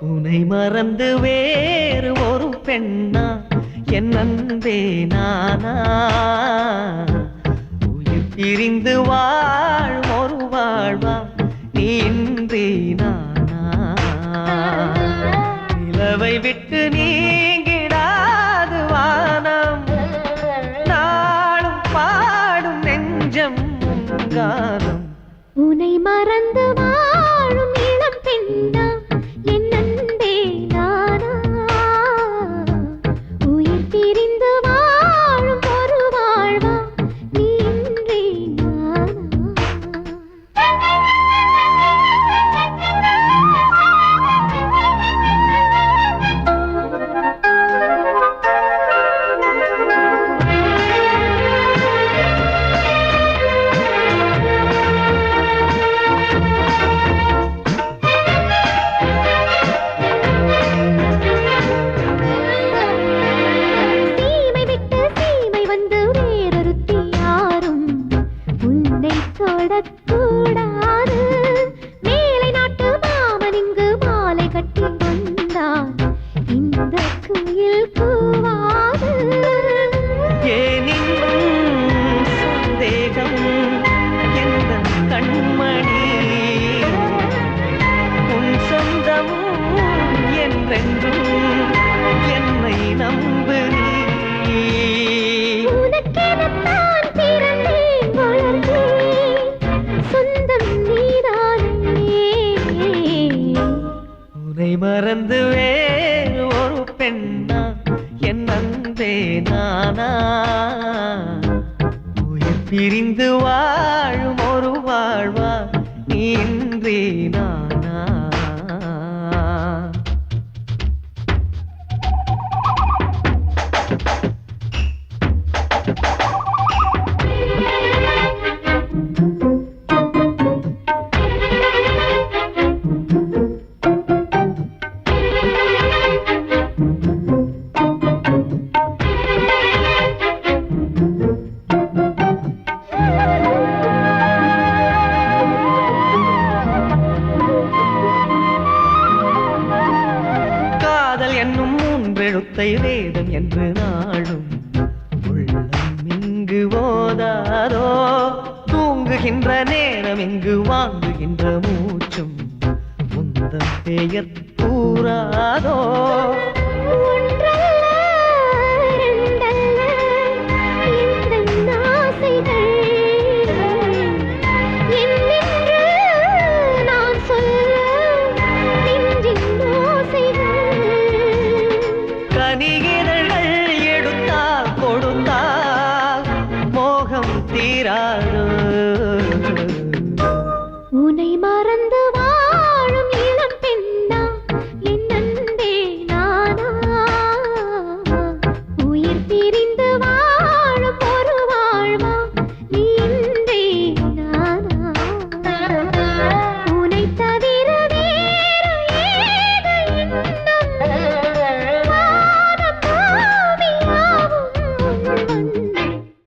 உன்னை மறந்து வேறு ஒரு பெண்ணா என் அன்பே நானா உயிர் பிரிந்து வாழும் ஒரு வாழ்வா நீ இன்றி நானா நிலவை விட்டு நீங்கிடாது வானம் நாளும் பாடும் நெஞ்சம் காலம் உன்னை மறந்து வாழும் இளம் பெண்ணா என் அன்பே நானா உயிர் பிரிந்து வாழும் ஒரு வாழ்வா நீ இன்றி கூடாது மேலை நாட்டு மாமன் இங்கு மாலை கட்டி வந்தான் இந்த குயில் கூவாது ஏனின்னும் சந்தேகம் எந்த கண்மணி உன் சொந்தம் என்றென்றும் என்னை நம்பு நீ மறந்து வேறு ஒரு பெண்ணா என் அன்பே நானா உயிர் பிரிந்து வாழும் ஒரு வாழ்வா நீ இன்றி நானா என்னும் மூன்றெழுத்தை வேதம் என்று நாளும் உள்ளம் இங்கு ஓதாதோ தூங்குகின்ற நேரம் இங்கு வாங்குகின்ற மூச்சும் முந்தம் பெயர் கூறாதோ எடுத்தால் கொடுத்தால் மோகம் தீராதோ உன்னை மறந்து